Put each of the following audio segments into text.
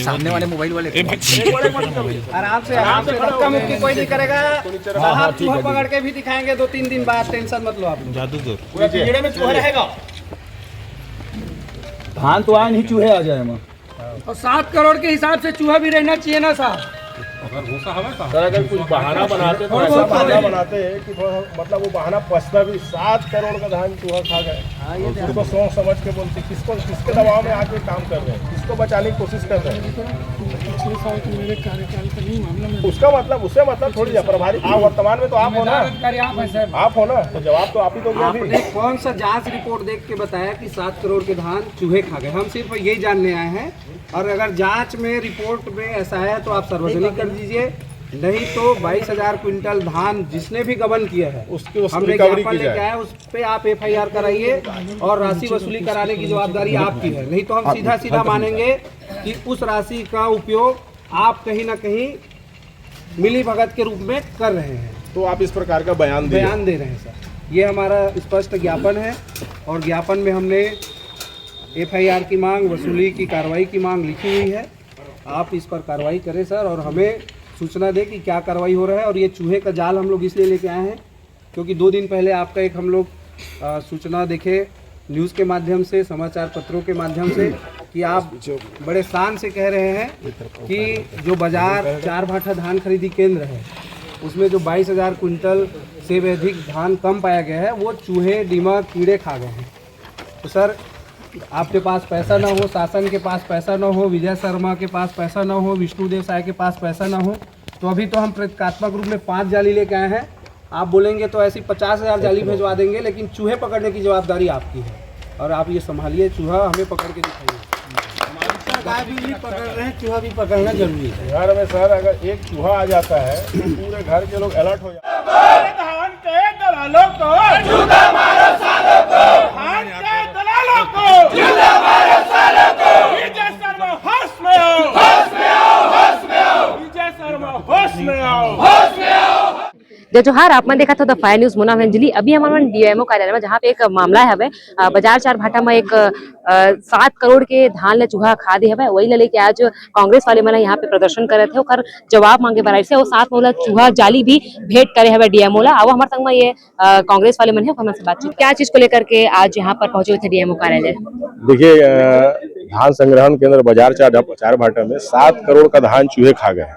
सामने वाले मोबाइल वाले आराम से धक्का मुक्की कोई नहीं करेगा। आप चूहा पकड़ के भी दिखाएंगे 2-3 दिन बाद, टेंशन मत लो आप। जादूगर पूरा पिंजरे में चूहा रहेगा। धान तो आए नहीं, चूहे आ जाए। और 7 करोड़ के हिसाब से चूहा भी रहना चाहिए ना साहब। सर अगर कुछ बहाना बनाते तो ऐसा बहाना बनाते हैं कि मतलब वो बहाना पछता भी 7 करोड़ का धान चूहा खा गए। उसको सोच समझ के बोलते किसके दबाव में आके काम कर रहे हैं, किसको बचाने की कोशिश कर रहे हैं। पिछले साल के मेरे कार्यकाल का नहीं मामला में उसका मतलब उससे मतलब थोड़ी है प्रभारी आप वर्तमान में तो आप हो ना, आप हो ना, तो जवाब तो आप ही दोगे। आपने कौन सा जांच रिपोर्ट देख के बताया कि 7 करोड़ के धान चूहे खा गए? हम सिर्फ यही जानने आए हैं। और अगर जांच में रिपोर्ट में ऐसा है तो आप सार्वजनिक कर दीजिए, नहीं तो 22,000 क्विंटल धान जिसने भी गबन किया है हमने ज्ञापन लेके आए, उस पे आप FIR कराइए और राशि वसूली कराने की जवाबदारी आपकी है। नहीं तो हम सीधा मानेंगे कि उस राशि का उपयोग आप कहीं ना कहीं मिली भगत के रूप में कर रहे हैं। तो आप इस प्रकार का बयान दे रहे हैं सर। ये हमारा स्पष्ट ज्ञापन है और ज्ञापन में हमने FIR की मांग, वसूली की कार्रवाई की मांग लिखी हुई है। आप इस पर कार्रवाई करें सर और हमें सूचना दें कि क्या कार्रवाई हो रहा है। और ये चूहे का जाल हम लोग इसलिए लेके आए हैं क्योंकि 2 दिन पहले आपका एक हम लोग सूचना देखे न्यूज़ के माध्यम से, समाचार पत्रों के माध्यम से, कि आप बड़े शान से कह रहे हैं कि जो बाजार 4 भाठा धान खरीदी केंद्र है उसमें जो 22,000 कुंटल से भी अधिक धान कम पाया गया है वो चूहे, दीमक, कीड़े खा गए हैं। तो सर आपके पास पैसा ना हो, शासन के पास पैसा ना हो, विजय शर्मा के पास पैसा ना हो, विष्णुदेव साय के पास पैसा ना हो, तो अभी तो हम प्रतीकात्मक रूप में 5 जाली लेके आए हैं। आप बोलेंगे तो ऐसी 50,000 जाली भिजवा देंगे, लेकिन चूहे पकड़ने की जवाबदारी आपकी है और आप ये संभालिए। चूहा हमें पकड़ के दिखाइए। गाय भी पकड़ रहे हैं, चूहा भी पकड़ना जरूरी है। घर में सर अगर एक चूहा आ जाता है तो पूरे घर के लोग अलर्ट हो जाते हैं। धान के दलालों को जूता मारो सालों को, धान के दलालों को जूता मारो सालों को। विजय शर्मा होश में आओ, होश में आओ, होश में आओ। विजय शर्मा होश में आओ, होश में आओ। जोहार आप मन देखा था द फायर न्यूज मुना अंजलि। अभी हमारे DMO कार्यालय में जहाँ पे एक मामला है बाजार 4 भाटा में एक 7 करोड़ के धान ले चूहा खा दे है वही लेके आज कांग्रेस वाले मैंने यहाँ पे प्रदर्शन करे थे और जवाब मांगे बराई से और साथ में चूहा जाली भी भेंट करे है DMO ला। अब हमारे संग में ये कांग्रेस वाले मन है हमसे बातचीत क्या चीज को लेकर के आज यहाँ पर पहुंचे हुए थे DMO कार्यालय। देखिए धान संग्रहण केंद्र बाजार 4 भाटा में 7 करोड़ का धान चूहे खा गए।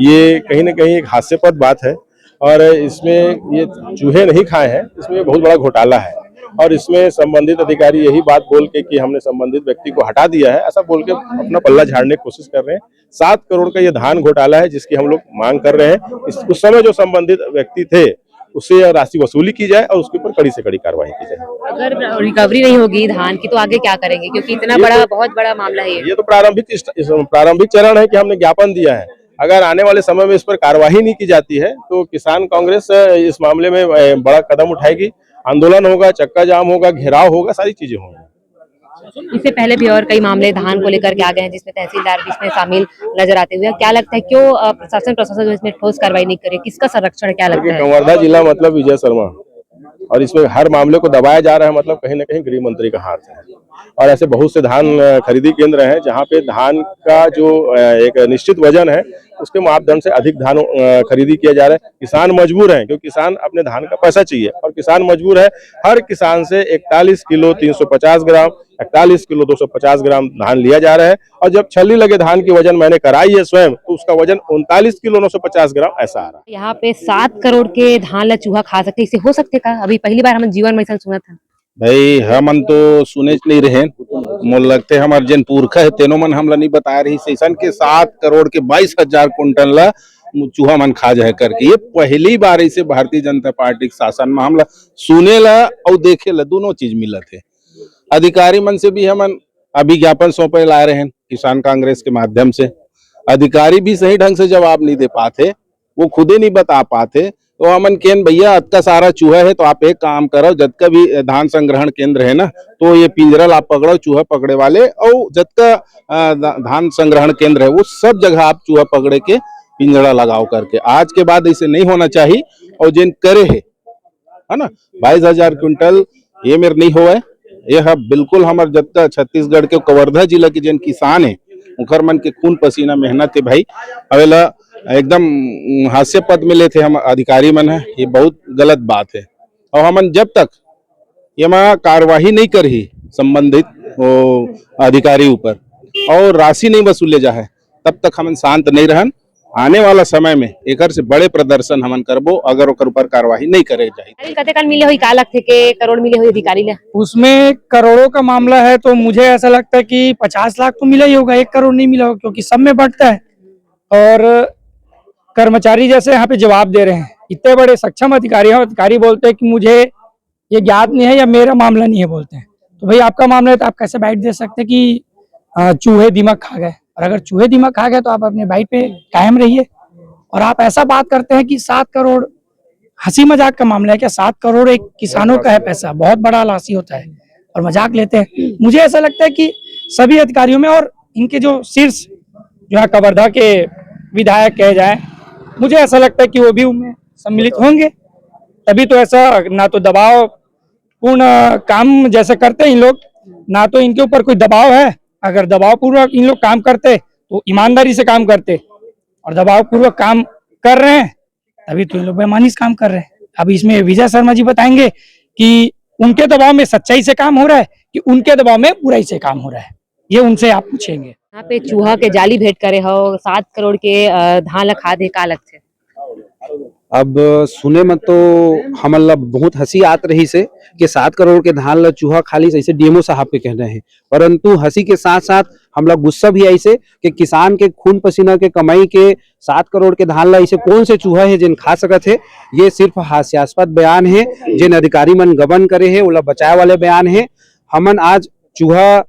ये कहीं न कहीं एक हास्यास्पद बात है और इसमें ये चूहे नहीं खाए हैं, इसमें बहुत बड़ा घोटाला है और इसमें संबंधित अधिकारी यही बात बोल के कि हमने संबंधित व्यक्ति को हटा दिया है, ऐसा बोल के अपना पल्ला झाड़ने की कोशिश कर रहे हैं। 7 करोड़ का ये धान घोटाला है जिसकी हम लोग मांग कर रहे हैं। उस समय जो संबंधित व्यक्ति थे उससे राशि वसूली की जाए और उसके ऊपर कड़ी से कड़ी कार्रवाई की जाए। अगर रिकवरी नहीं होगी धान की तो आगे क्या करेंगे, क्योंकि इतना बड़ा बहुत बड़ा मामला है ये तो प्रारंभिक चरण है कि हमने ज्ञापन दिया है। अगर आने वाले समय में इस पर कार्यवाही नहीं की जाती है तो किसान कांग्रेस इस मामले में बड़ा कदम उठाएगी, आंदोलन होगा, चक्का जाम होगा, घेराव होगा, सारी चीजें होंगी। इससे पहले भी और कई मामले धान को लेकर के आ गए हैं जिसमें तहसीलदार भी इसमें शामिल नजर आते हुए। क्या लगता है क्यों प्रशासन जो इसमें ठोस कार्रवाई नहीं करे, किसका संरक्षण क्या लगता है? कवर्धा जिला मतलब विजय शर्मा और इसमें हर मामले को दबाया जा रहा है, मतलब कहीं ना कहीं गृह मंत्री का हाथ है। और ऐसे बहुत से धान खरीदी केंद्र हैं जहां पे धान का जो एक निश्चित वजन है उसके मापदंड से अधिक धान खरीदी किया जा रहा है। किसान मजबूर हैं क्योंकि किसान अपने धान का पैसा चाहिए और किसान मजबूर है। हर किसान से 41 किलो 350 ग्राम, 41 किलो 250 ग्राम धान लिया जा रहा है और जब छल्ली लगे धान की वजन मैंने कराई है स्वयं तो उसका वजन 39 किलो 950 ग्राम ऐसा आ रहा है। यहाँ पे 7 करोड़ के धान ला चूहा खा सकते, इसे हो सकते का? अभी पहली बार हम जीवन में ऐसा सुना था। भाई हमन तो सुने नहीं रहे, मोल लगते हमारे जन पुरखा है तेनो मन हमला नहीं बता रही सेशन के 7 करोड़ के 22,000 कुंटल ला चूहा मन खा जाए करके। ये पहली बार ऐसे भारतीय जनता पार्टी के शासन में हमला सुने ला और देखे ला दोनों चीज मिला थे। अधिकारी मन से भी हमन अभी ज्ञापन सौंपे ला रहे हैं किसान कांग्रेस के माध्यम से। अधिकारी भी सही ढंग से जवाब नहीं दे पाते, वो खुद ही नहीं बता पाते। तो हमन केन भैया अतका सारा चूहा है तो आप एक काम करो, जतका भी धान संग्रहण केंद्र है ना तो ये पिंजरा आप पकड़ो चूहा पकड़े वाले और जतका धान संग्रहण केंद्र है वो सब जगह आप चूहा पकड़े के पिंजरा लगाओ करके। आज के बाद ऐसे नहीं होना चाहिए और जिन करे है ना 22,000 क्विंटल ये मेरे नहीं हुआ है यह बिल्कुल हमारे जब छत्तीसगढ़ के कवर्धा जिला के जन किसान है उखर मन के खून पसीना मेहनत है भाई। अवेला एकदम हास्य पद में लेते हम अधिकारी मन है, ये बहुत गलत बात है। और हमन जब तक ये कार्यवाही नहीं करी संबंधित अधिकारी ऊपर और राशि नहीं वसूले जाए तब तक हमन शांत नहीं रहन। आने वाला समय में एक से बड़े प्रदर्शन हमन करबो अगर ओकर ऊपर कार्यवाही नहीं करे जाए। कतेकन मिले हुई का लगथे के करोड़ मिले हुई अधिकारी ले? उसमें करोड़ों का मामला है तो मुझे ऐसा लगता है कि 50 लाख तो मिला ही होगा, 1 करोड़ नहीं मिला होगा, क्योंकि सब में बढ़ता है। और कर्मचारी जैसे यहाँ पे जवाब दे रहे हैं, इतने बड़े सक्षम अधिकारी हैं, अधिकारी बोलते हैं कि मुझे ये ज्ञात नहीं है या मेरा मामला नहीं है बोलते हैं। तो भाई आपका मामला है तो आप कैसे बाइट दे सकते हैं कि चूहे दिमाग खा गए? और अगर चूहे दिमाग खा गए तो आप अपने बाइट पे कायम रहिए। और आप ऐसा बात करते हैं कि 7 करोड़ हंसी मजाक का मामला है क्या? 7 करोड़ एक किसानों का है पैसा, बहुत बड़ा राशि होता है और मजाक लेते हैं। मुझे ऐसा लगता है कि सभी अधिकारियों में और इनके जो शीर्ष जो है कवर्धा के विधायक कहे जाए, मुझे ऐसा लगता है कि वो भी उनमें सम्मिलित होंगे। तभी तो ऐसा ना तो दबाव पूर्ण काम जैसे करते हैं इन लोग, ना तो इनके ऊपर कोई दबाव है। अगर दबाव पूर्वक इन लोग काम करते तो ईमानदारी से काम करते, और दबाव पूर्वक काम कर रहे हैं तभी तो इन लोग बेईमानी से काम कर रहे हैं। अब इसमें विजय शर्मा जी बताएंगे कि उनके दबाव में सच्चाई से काम हो रहा है कि उनके दबाव में बुराई से काम हो रहा है, ये उनसे आप पूछेंगे। यहाँ पे चूहा के जाली भेंट करे हो, 7 करोड़ के धान ला खा दे का लगथे? अब सुने में तो हमला बहुत हंसी आत रही से कि 7 करोड़ के धान ला चूहा खाली ऐसे डीएमओ साहब के कहना है, परंतु हंसी के साथ साथ हमला गुस्सा भी ऐसे कि किसान के खून पसीना के कमाई के 7 करोड़ के धान ला ऐसे कौन से चूहा है जिन खा सकत है। ये सिर्फ हास्यास्पद बयान है जिन अधिकारी मन गबन करे है ओला बचाए वाले बयान है। हमन आज चूहा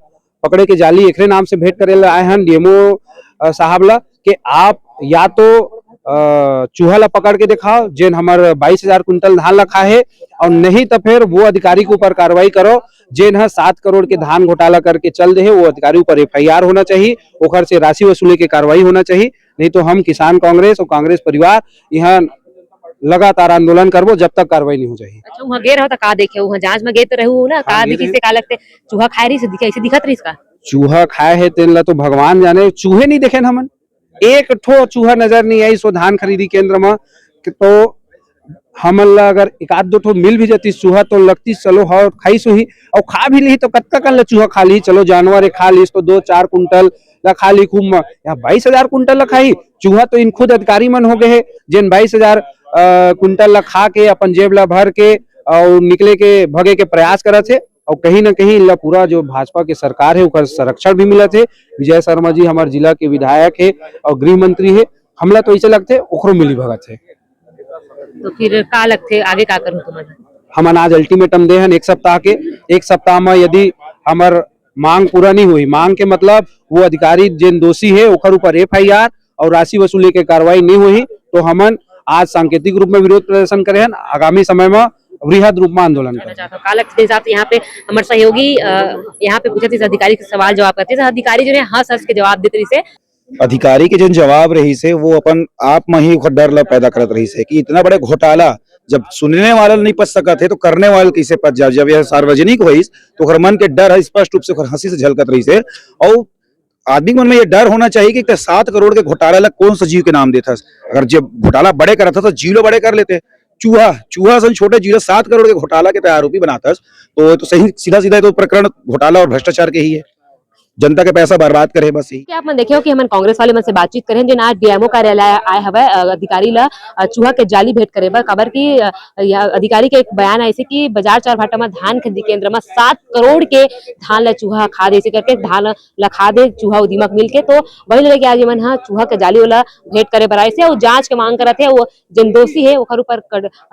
पकड़े के जाली एकरे नाम से भेंट करे ला आए हैं डीएमओ साहब ला कि आप या तो चूहा ला पकड़ के दिखाओ जिन हमार 22,000 कुंटल धान रखा है, और नहीं तो फिर वो अधिकारी के ऊपर कार्रवाई करो जिन 7 करोड़ के धान घोटाला करके चल दे है। वो अधिकारी ऊपर FIR होना चाहिए, ओखर से राशि वसूली के कार्रवाई होना चाहिए। नहीं तो हम किसान कांग्रेस और कांग्रेस परिवार यहाँ लगातार आंदोलन करबो जब तक कार्रवाई नहीं हो जाए। अच्छा वहाँ गे रहो तो का देखे? वहाँ जांच में गे तो रहू ना, का दिखी से का लगते? चूहा खाए रही से दिखे ऐसे दिखत रही इसका? चूहा खाए है तेन ला तो भगवान जाने, चूहे नहीं देखे हमन, एक ठो चूहा नजर नहीं आई सो धान खरीदी केंद्र में। तो हमन ला अगर 1-2 ठो मिल भी जाती चूहा तो लगती चलो हाँ खाई सो ही, और खा भी ली तो कत्ता कल चूहा खा ली, चलो जानवर खा ली तो 2-4 कुंटल ला खा ली खूब। यहाँ 22,000 कुंटल ला खाई चूहा तो इन खुद अधिकारी मन हो गए है जिन 22,000 कुंटल ला खा के अपन जेब ला भर के और निकले के भगे के प्रयास करत है। और कहीं ना कहीं इनला पूरा जो भाजपा के सरकार है उसका संरक्षण भी मिला थे। विजय शर्मा जी हमारे जिला के विधायक है और गृह मंत्री है, हमला तो ऐसे लगते ओखरो मिली भगत है। तो फिर का लगते आगे का करूं तुम्हारा? हम आज अल्टीमेटम दे हैं 1 सप्ताह के, 1 सप्ताह में यदि हमार मांग पूरा नहीं हुई, मांग के मतलब वो अधिकारी जिन दोषी है ओकर ऊपर FIR और राशि वसूली के कार्रवाई नहीं हुई तो हमन आज सांकेतिक रूप में विरोध प्रदर्शन करे हैं। आगामी समय में वृहद रूप में आंदोलन करें। यहाँ पे हमारे सहयोगी यहाँ पे पूछे थे अधिकारी से सवाल जवाब करते थे, अधिकारी जो है हंस हंस के जवाब देते रही से। अधिकारी के जन जवाब रही से वो अपन आप में ही डर ला पैदा करत रही से कि इतना बड़े घोटाला जब सुनने वाला नहीं पच सकत है तो करने वाले कैसे पच जाए। जब यह सार्वजनिक हुई तो मन के डर है स्पष्ट रूप से हंसी से झलकत रही से। और आदमी मन में ये डर होना चाहिए कि 7 करोड़ के घोटाला ला कौन सा जीव के नाम देता। अगर जब घोटाला बड़े करता था तो जीलो बड़े कर लेते, चूहा सन छोटे जीरो 7 करोड़ के घोटाला के आरोपी बनाता तो सही सीधा सीधा तो प्रकरण घोटाला और भ्रष्टाचार के ही है, जनता के पैसा बर्बाद करे बस यही। आप मन देखे हो कि हम कांग्रेस वाले मन से बातचीत करें जिन आज डीएमओ कार्यालय आए हवे अधिकारी ला चूहा के जाली भेंट करे बर खबर की अधिकारी के एक बयान ऐसे कि बाजार चार भाटा में धान खरीदी केंद्र में 7 करोड़ के धान ला चूहा खा दे करके धान ला खा दे चूहा दिमाग मिल के। तो वही लगे आज मन चूहा के जाली वाला भेंट करे बर ऐसे और जांच के मांग करते है। वो जिन दोषी है ओकर ऊपर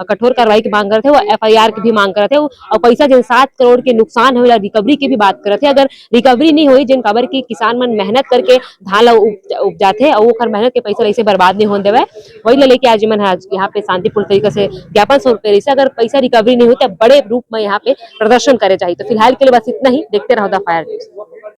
कठोर कार्रवाई की मांग करते है, वो FIR की भी मांग करते है और पैसा जिन 7 करोड़ के नुकसान है रिकवरी की भी बात करते है। अगर रिकवरी नहीं हुई जिन खबर की किसान मन मेहनत करके धान ला उपजाते हैं और वो कर मेहनत के पैसा ऐसे बर्बाद नहीं होने देवे, वही लेके आज मन यहाँ पे शांतिपूर्ण तरीके से ज्ञापन सौंप पे रही। अगर पैसा रिकवरी नहीं हुई तो बड़े रूप में यहाँ पे प्रदर्शन करे चाहिए। तो फिलहाल के लिए बस इतना ही, देखते रहो द फायर न्यूज़।